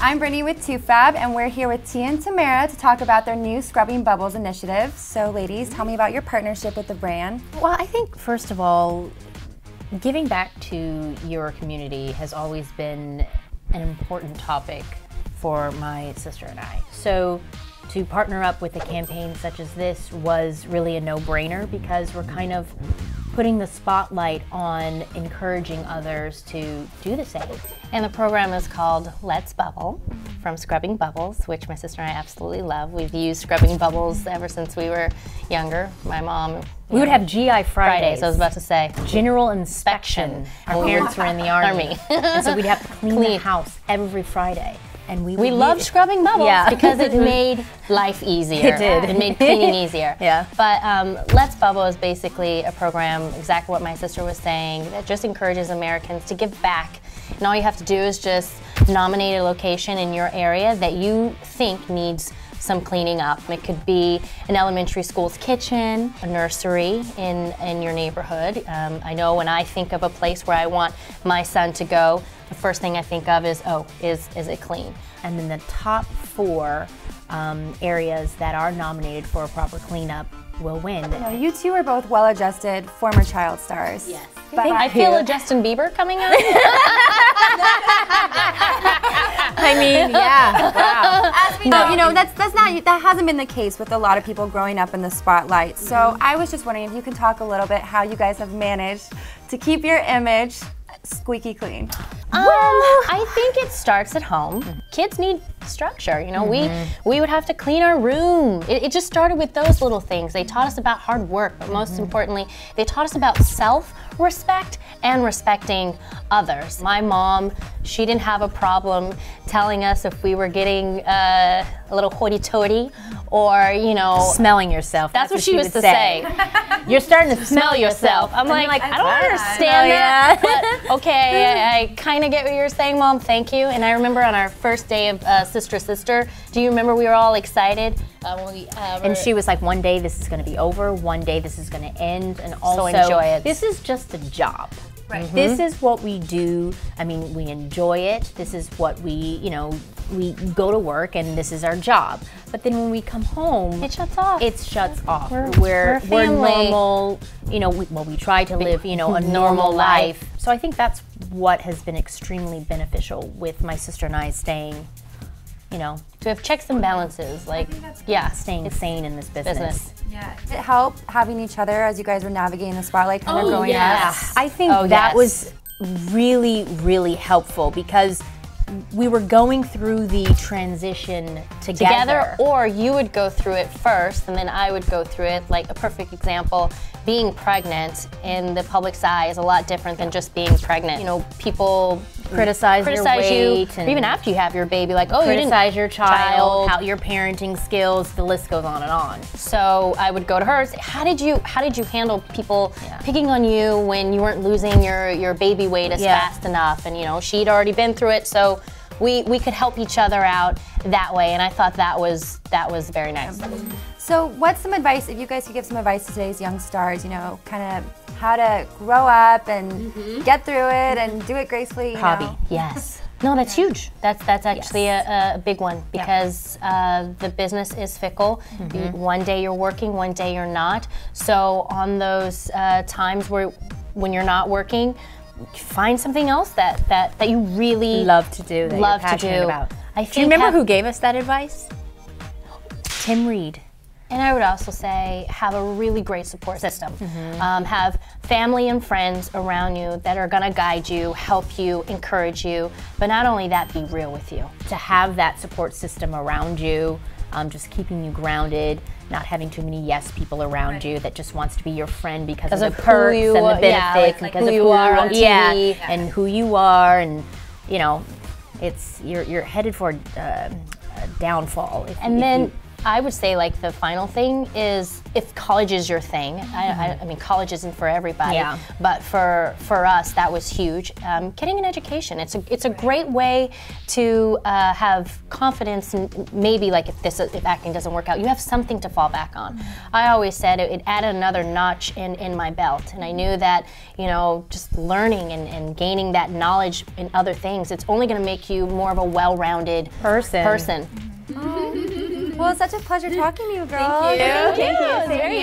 I'm Brittany with Toofab, and we're here with Tia and Tamera to talk about their new Scrubbing Bubbles initiative. So ladies, tell me about your partnership with the brand. Well, I think first of all, giving back to your community has always been an important topic for my sister and I. So to partner up with a campaign such as this was really a no-brainer because we're kind of putting the spotlight on encouraging others to do the same. And the program is called Let's Bubble, from Scrubbing Bubbles, which my sister and I absolutely love. We've used Scrubbing Bubbles ever since we were younger. My mom... We would have GI Fridays. I was about to say. General inspection. Our parents were in the Army. And so we'd have to clean the house every Friday. And we loved Scrubbing Bubbles because it made life easier. It did. It made cleaning easier. Yeah. But Let's Bubble is basically a program, exactly what my sister was saying, that just encourages Americans to give back. And all you have to do is just nominate a location in your area that you think needs some cleaning up. It could be an elementary school's kitchen, a nursery in your neighborhood. I know when I think of a place where I want my son to go, the first thing I think of is, oh, is it clean? And then the top 4 areas that are nominated for a proper cleanup will win. You two are both well-adjusted former child stars. Yes. But I feel a Justin Bieber coming out. I mean, yeah. Wow. As we know, you know, that hasn't been the case with a lot of people growing up in the spotlight. So I was just wondering if you can talk a little bit how you guys have managed to keep your image squeaky clean. I think it starts at home. Kids need structure, you know. We would have to clean our room. It just started with those little things. They taught us about hard work, but most importantly, they taught us about self-respect and respecting others. My mom, she didn't have a problem telling us if we were getting a little hoity-toity or, you know, smelling yourself. That's what she used to say. You're starting to smell yourself. I'm like, I don't understand that, but okay, I kind of get what you're saying, Mom, thank you. And I remember on our first day of Sister, do you remember we were all excited? And she was like, one day this is going to be over, one day this is going to end, and also enjoy it. This is just a job. Right. This is what we do. I mean, we enjoy it. This is what we, you know, we go to work and this is our job. But then when we come home, it shuts off. It shuts off. We're normal, you know, we try to live, you know, a normal life. So I think that's what has been extremely beneficial with my sister and I staying, you know, to have checks and balances, like, staying sane in this business. Yeah. Did it help having each other as you guys were navigating the spotlight kind of growing up? I think that was really, really helpful because we were going through the transition together. Or you would go through it first and then I would go through it. Like a perfect example, being pregnant in the public's eye is a lot different than just being pregnant. You know, people criticize your weight, or even after you have your baby, like, oh, you didn't criticize your child, how your parenting skills, the list goes on and on. So I would go to her and say, how did you handle people picking on you when you weren't losing your baby weight as fast enough? And you know, she'd already been through it, so we could help each other out that way, and I thought that was very nice. So what's some advice, if you guys could give some advice to today's young stars, you know, kind of how to grow up and get through it and do it gracefully, you know? Yes. No, that's huge. That's actually a big one because the business is fickle. One day you're working, one day you're not. So on those times when you're not working, find something else that you really love to do, that you're passionate about. Do you remember who gave us that advice? Tim Reed. And I would also say have a really great support system. Have family and friends around you that are gonna guide you, help you, encourage you, but not only that, be real with you. To have that support system around you, just keeping you grounded, not having too many yes people around you that just wants to be your friend because of the perks and the benefits, like because of who you are on TV. And who you are, and you know, you're headed for a downfall. I would say like the final thing is if college is your thing. I mean, college isn't for everybody, but for us that was huge. Getting an education, it's a great way to have confidence, and maybe like if acting doesn't work out, you have something to fall back on. I always said it added another notch in my belt, and I knew that, you know, just learning and gaining that knowledge in other things, it's only going to make you more of a well-rounded person. Well, it's such a pleasure talking to you, girl. Thank you. Thank you.